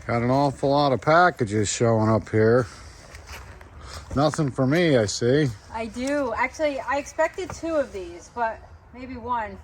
Got an awful lot of packages showing up here. Nothing for me, I see. I do. Actually, I expected 2 of these, but maybe 1.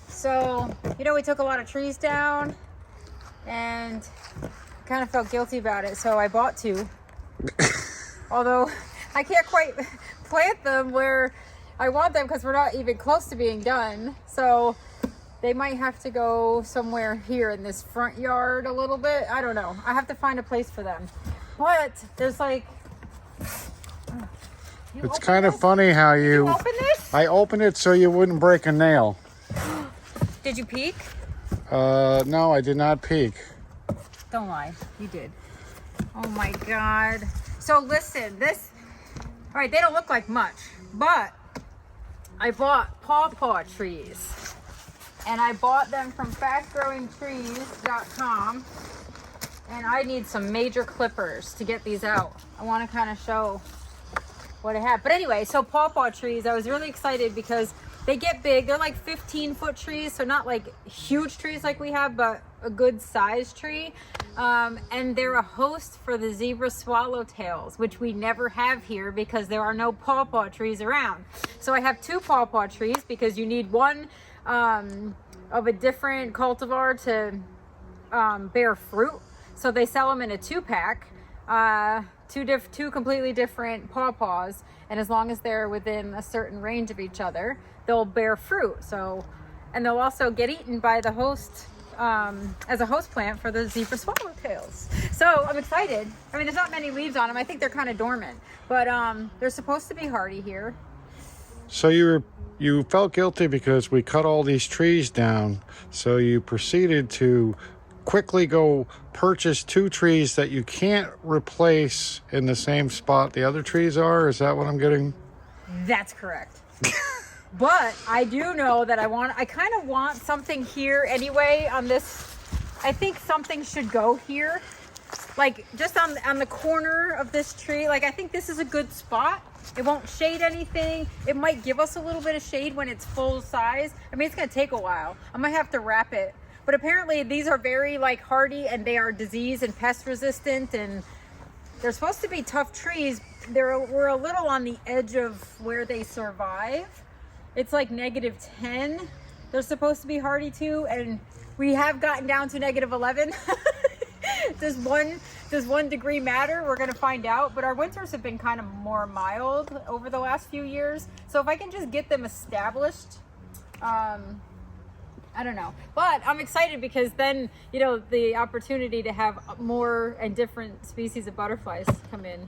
So, you know, we took a lot of trees down and kind of felt guilty about it. So I bought 2. Although I can't quite plant them where I want them because we're not even close to being done. So they might have to go somewhere here in this front yard a little bit. I don't know. I have to find a place for them. But there's like... It's kind of funny how you open this? I opened it so you wouldn't break a nail. Did you peek? No, I did not peek. Don't lie. You did. Oh my God. So listen, this... All right, they don't look like much, but I bought Paw Paw Trees. And I bought them from fastgrowingtrees.com. And I need some major clippers to get these out. I want to kind of show what I have. But anyway, so Paw Paw Trees, I was really excited because they get big. They're like 15-foot trees, so not like huge trees like we have, but a good size tree. And they're a host for the Zebra Swallowtails, which we never have here because there are no Paw Paw trees around. So I have 2 Paw Paw Trees because you need one of a different cultivar to bear fruit. So they sell them in a 2-pack, two completely different pawpaws, and as long as they're within a certain range of each other, they'll bear fruit. So, and they'll also get eaten by the host as a host plant for the Zebra Swallowtails. So I'm excited. I mean, there's not many leaves on them. I think they're kind of dormant, but they're supposed to be hardy here. So you felt guilty because we cut all these trees down, so you proceeded to quickly go purchase 2 trees that you can't replace in the same spot the other trees are. Is that what I'm getting? That's correct. But I do know that I kind of want something here anyway on this. I think something should go here, like just on the corner of this tree. Like, I think this is a good spot. It won't shade anything. It might give us a little bit of shade when it's full size. I mean, it's gonna take a while. I might have to wrap it. But apparently these are very like hardy, and they are disease and pest resistant, and they're supposed to be tough trees. We're a little on the edge of where they survive. It's like -10. They're supposed to be hardy too, and we have gotten down to -11. Does 1 degree matter? We're gonna find out. But our winters have been kind of more mild over the last few years. So if I can just get them established, I don't know, but I'm excited because then, you know, the opportunity to have more and different species of butterflies come in.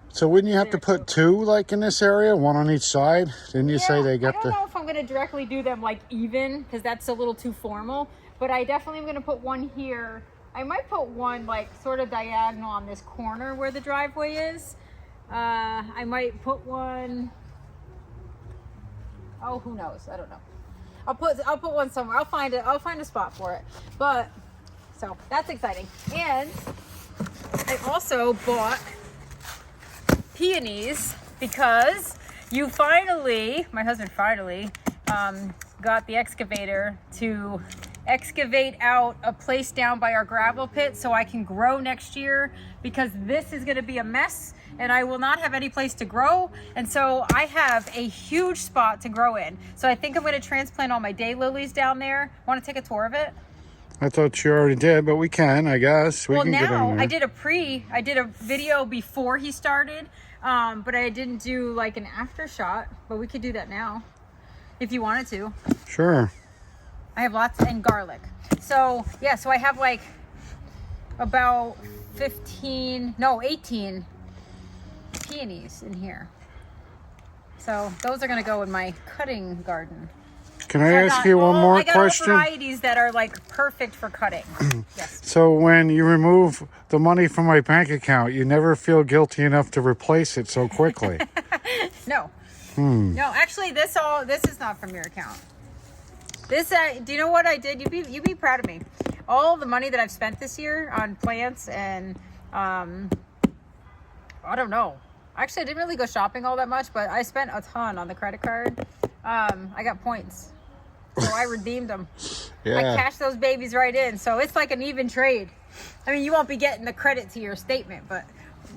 So wouldn't you have to put 2 like in this area, 1 on each side? Didn't you say they get I don't know if I'm going to directly do them like even, because that's a little too formal, but I definitely am going to put 1 here. I might put 1 like sort of diagonal on this corner where the driveway is. I might put 1, oh, who knows? I don't know. I'll put 1 somewhere. I'll find a spot for it. But so that's exciting. And I also bought peonies because my husband finally got the excavator to excavate out a place down by our gravel pit so I can grow next year, because this is going to be a mess and I will not have any place to grow. And so I have a huge spot to grow in. So I think I'm going to transplant all my daylilies down there. Want to take a tour of it? I thought you already did, but we can, I guess. Well, now I did a video before he started, but I didn't do like an after shot, but we could do that now if you wanted to. Sure. I have lots, and garlic. So yeah, so I have like about 18 peonies in here. So those are going to go in my cutting garden. Can I ask you one more question? I got all varieties that are like perfect for cutting. Yes. So when you remove the money from my bank account, you never feel guilty enough to replace it so quickly? No. No, actually, this is not from your account. This, do you know what I did? You'd be proud of me. All the money that I've spent this year on plants and I don't know. Actually, I didn't really go shopping all that much, but I spent a ton on the credit card. I got points. So I redeemed them. Yeah. I cashed those babies right in. So it's like an even trade. I mean, you won't be getting the credit to your statement, but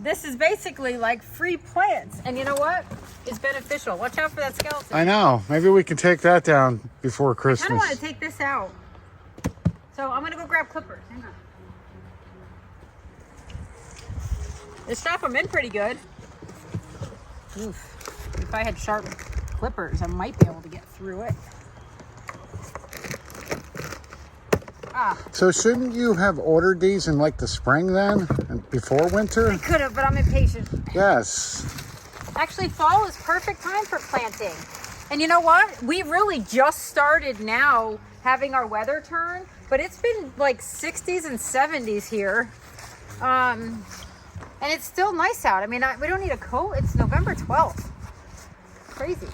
this is basically like free plants. And you know what? It's beneficial. Watch out for that skeleton. I know. Maybe we can take that down before I Christmas. kind of want to take this out. So I'm going to go grab clippers. Hang on. They strap them in pretty good. Oof. If I had sharp clippers, I might be able to get through it. Ah. So shouldn't you have ordered these in like the spring then, before winter? I could have, but I'm impatient. Yes. Actually, fall is perfect time for planting. And you know what? We really just started now having our weather turn, but it's been like 60s and 70s here. And it's still nice out. I mean, we don't need a coat. It's November 12th. Crazy.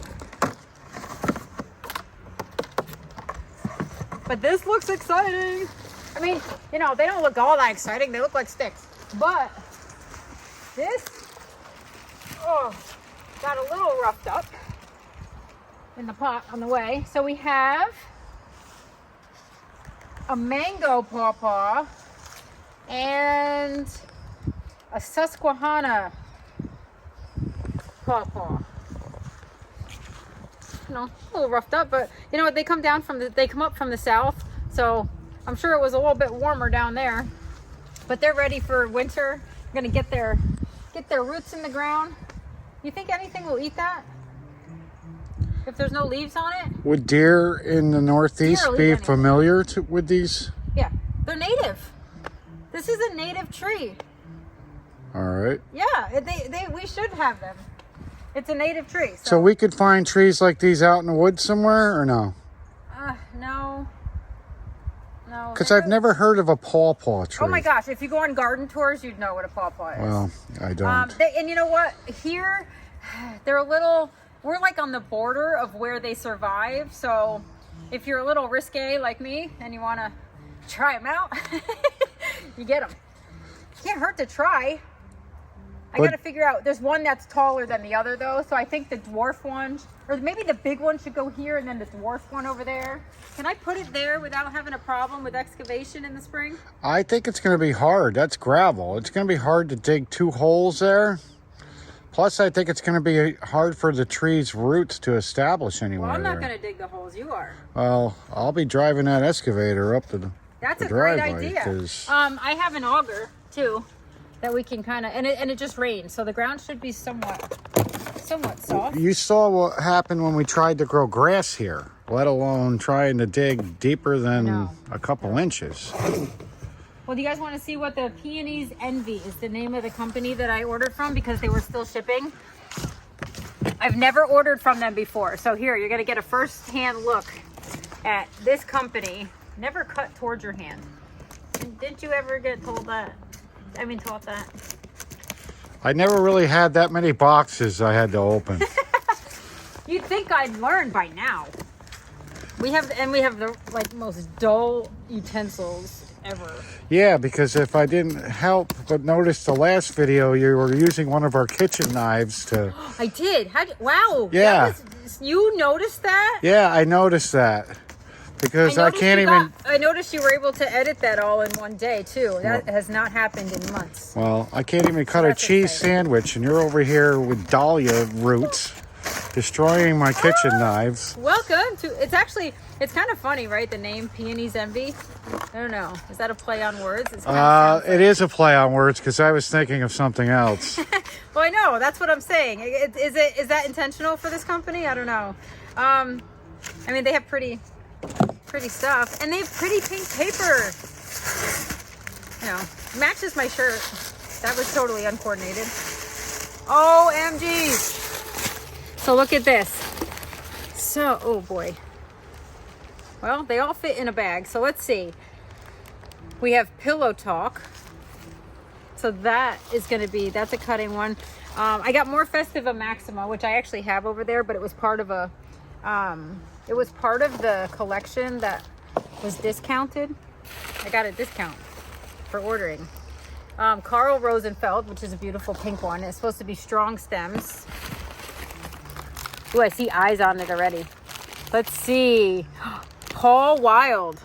But this looks exciting. I mean, you know, they don't look all that exciting. They look like sticks. But this, oh, got a little roughed up in the pot on the way. So we have a mango pawpaw and a Susquehanna pawpaw. You know, a little roughed up, but you know what? They come up from the south, so I'm sure it was a little bit warmer down there. But they're ready for winter. They're gonna get their roots in the ground. You think anything will eat that? If there's no leaves on it? Would deer in the Northeast Deer will eat be anything. familiar with these? Yeah, they're native. This is a native tree. All right. Yeah, we should have them. It's a native tree. So we could find trees like these out in the woods somewhere, or no? No. No. Because I've never heard of a pawpaw tree. Oh my gosh, if you go on garden tours, you'd know what a pawpaw is. Well, I don't. And you know what? Here, we're like on the border of where they survive. So if you're a little risque like me and you want to try them out, you get them. Can't hurt to try. I got to figure out, there's one that's taller than the other though. So I think the dwarf one, or maybe the big one should go here and then the dwarf one over there. Can I put it there without having a problem with excavation in the spring? I think it's going to be hard. That's gravel. It's going to be hard to dig 2 holes there. Plus, I think it's going to be hard for the tree's roots to establish anywhere. Well, I'm not going to dig the holes. You are. Well, I'll be driving that excavator up to the That's the a great driveway, idea. 'cause- I have an auger too that we can kind of, and it just rained, so the ground should be somewhat soft. You saw what happened when we tried to grow grass here, let alone trying to dig deeper than No. a couple inches. Well, do you guys want to see what the Peonies Envy is the name of the company that I ordered from because they were still shipping? I've never ordered from them before. So here, you're going to get a first-hand look at this company. Never cut towards your hand. Didn't you ever get told that? I mean, taught that? I never really had that many boxes I had to open. You'd think I'd learn by now. We have the like most dull utensils ever. Yeah, because if I didn't help but notice the last video, you were using one of our kitchen knives to... I did. Wow. Yeah. You noticed that? Yeah, I noticed that. Because I can't even... I noticed you were able to edit that all in one day, too. That has not happened in months. Well, I can't even cut a That's cheese exciting. sandwich, and you're over here with dahlia roots, destroying my kitchen knives. Welcome to... It's kind of funny, right? The name Peonies Envy. I don't know. Is that a play on words? It's It is a play on words, because I was thinking of something else. Well, I know. That's what I'm saying. Is that intentional for this company? I don't know. I mean, they have pretty stuff, and they have pretty pink paper. You know, matches my shirt. That was totally uncoordinated. OMG. So look at this. So, oh boy. Well, they all fit in a bag. So let's see. We have Pillow Talk. So that is going to be, that's a cutting one. I got more Festiva Maxima, which I actually have over there, but it was part of a, it was part of the collection that was discounted. I got a discount for ordering. Carl Rosenfeld, which is a beautiful pink one. It's supposed to be strong stems. Ooh, I see eyes on it already. Let's see. Paul Wild.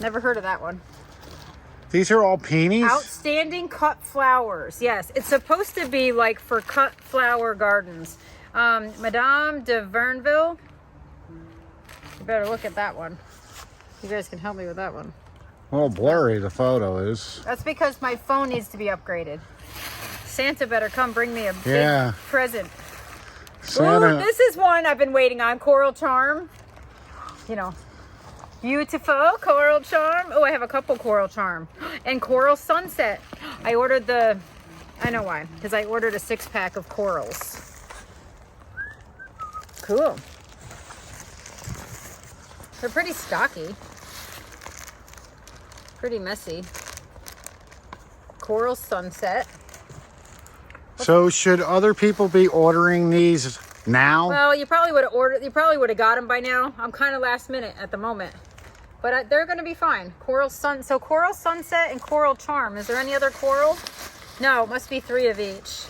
Never heard of that one. These are all peonies? Outstanding cut flowers. Yes, it's supposed to be like for cut flower gardens. Madame de Verneville. You better look at that one. You guys can help me with that one. A little blurry, the photo is. That's because my phone needs to be upgraded. Santa better come bring me a big present. Santa. Ooh, this is one I've been waiting on. Coral Charm. You know, beautiful Coral Charm. Oh, I have a couple Coral Charm. And Coral Sunset. I know why. Because I ordered a 6-pack of corals. Cool. They're pretty stocky. Pretty messy. Coral Sunset. So should other people be ordering these now? Well, you probably would have ordered. You probably would have got them by now. I'm kind of last minute at the moment, but they're going to be fine. So Coral Sunset and Coral Charm. Is there any other coral? No, it must be 3 of each.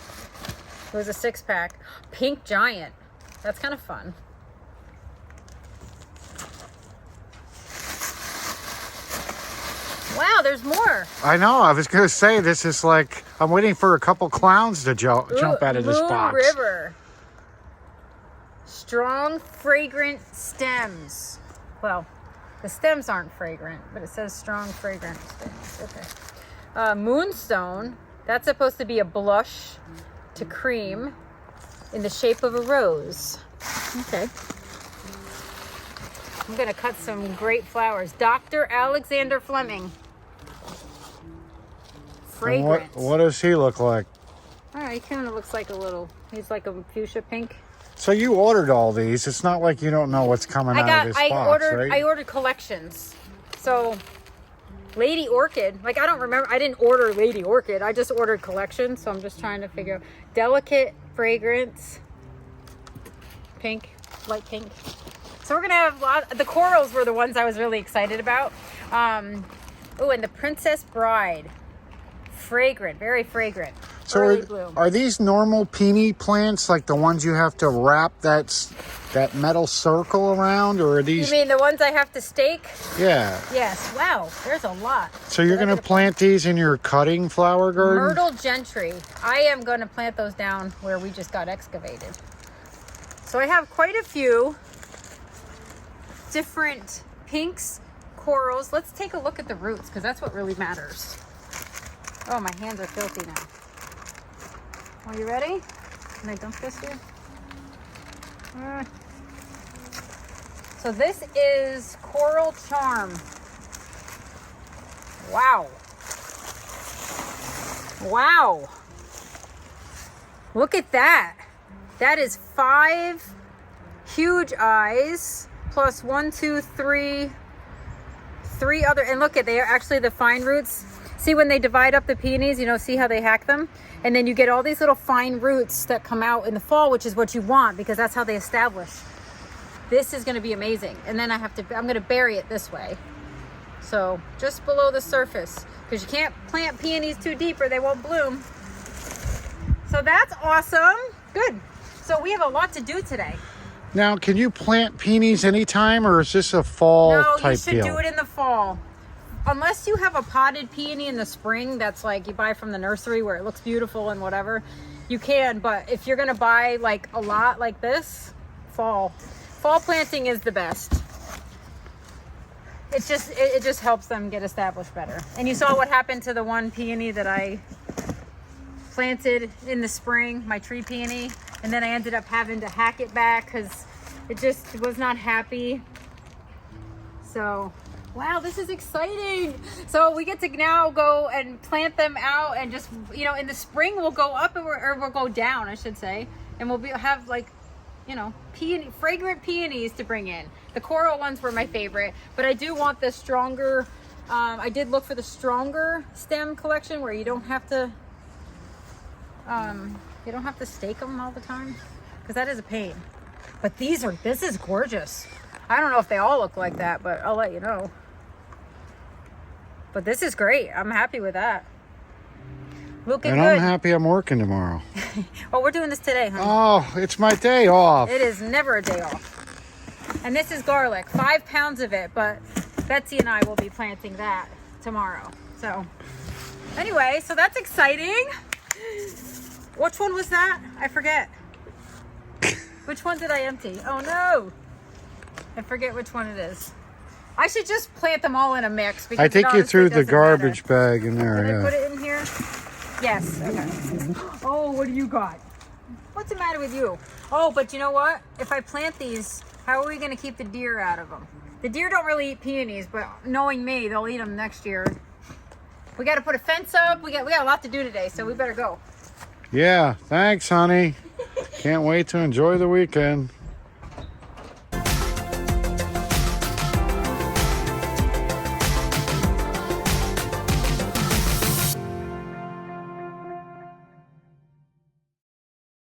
It was a 6-pack. Pink Giant. That's kind of fun. Wow, there's more. I know. I was going to say, this is like, I'm waiting for a couple clowns to jump out of this Moon box. River. Strong, fragrant stems. Well, the stems aren't fragrant, but it says strong, fragrant stems. Okay. Moonstone. That's supposed to be a blush to cream in the shape of a rose. Okay. I'm going to cut some great flowers. Dr. Alexander Fleming. Fragrant. What does he look like? Oh, he kind of looks like he's like a fuchsia pink. So you ordered all these. It's not like you don't know what's coming out of this box, right? I ordered collections. So Lady Orchid, like I don't remember, I didn't order Lady Orchid. I just ordered collections. So I'm just trying to figure out. Delicate fragrance. Pink, light pink. So we're going to have the corals were the ones I was really excited about. Oh, and the Princess Bride. Fragrant, very fragrant. So are these normal peony plants, like the ones you have to wrap that metal circle around, or are these? You mean the ones I have to stake? Yeah. Yes. Wow, there's a lot. So you're going to plant these in your cutting flower garden? Myrtle Gentry. I am going to plant those down where we just got excavated. So I have quite a few different pinks, corals. Let's take a look at the roots because that's what really matters. Oh, my hands are filthy now. Are you ready? Can I dump this here? So this is Coral Charm. Wow. Wow. Look at that. That is 5 huge eyes plus 1, 2, 3 other. And look at, they are actually the fine roots. See when they divide up the peonies, see how they hack them? And then you get all these little fine roots that come out in the fall, which is what you want because that's how they establish. This is going to be amazing. And then I'm going to bury it this way. So just below the surface because you can't plant peonies too deep or they won't bloom. So that's awesome. Good. So we have a lot to do today. Now, can you plant peonies anytime or is this a fall type deal? No, you should do it in the fall. Unless you have a potted peony in the spring that's like you buy from the nursery where it looks beautiful and whatever, you can. But if you're going to buy like a lot like this, fall planting is the best. It just helps them get established better. And you saw what happened to the one peony that I planted in the spring, my tree peony, and then I ended up having to hack it back because it just was not happy. So wow, this is exciting. So we get to now go and plant them out and just, in the spring we'll go up or we'll go down, I should say. And we'll have like, fragrant peonies to bring in. The coral ones were my favorite, but I do want the stronger, I did look for the stronger stem collection where you don't have to stake them all the time because that is a pain. But this is gorgeous. I don't know if they all look like that, but I'll let you know. But this is great. I'm happy with that. Looking good. And I'm happy I'm working tomorrow. Oh, we're doing this today, honey. Oh, it's my day off. It is never a day off. And this is garlic, 5 pounds of it, but Betsy and I will be planting that tomorrow. So anyway, so that's exciting. Which one was that? I forget. Which one did I empty? Oh no. I forget which one it is. I should just plant them all in a mix. Because I think you threw the garbage bag in there. Did Yeah. I put it in here? Yes. Okay. Oh, what do you got? What's the matter with you? Oh, but you know what? If I plant these, how are we going to keep the deer out of them? The deer don't really eat peonies, but knowing me, they'll eat them next year. We got to put a fence up. We got a lot to do today, so we better go. Yeah. Thanks, honey. Can't wait to enjoy the weekend.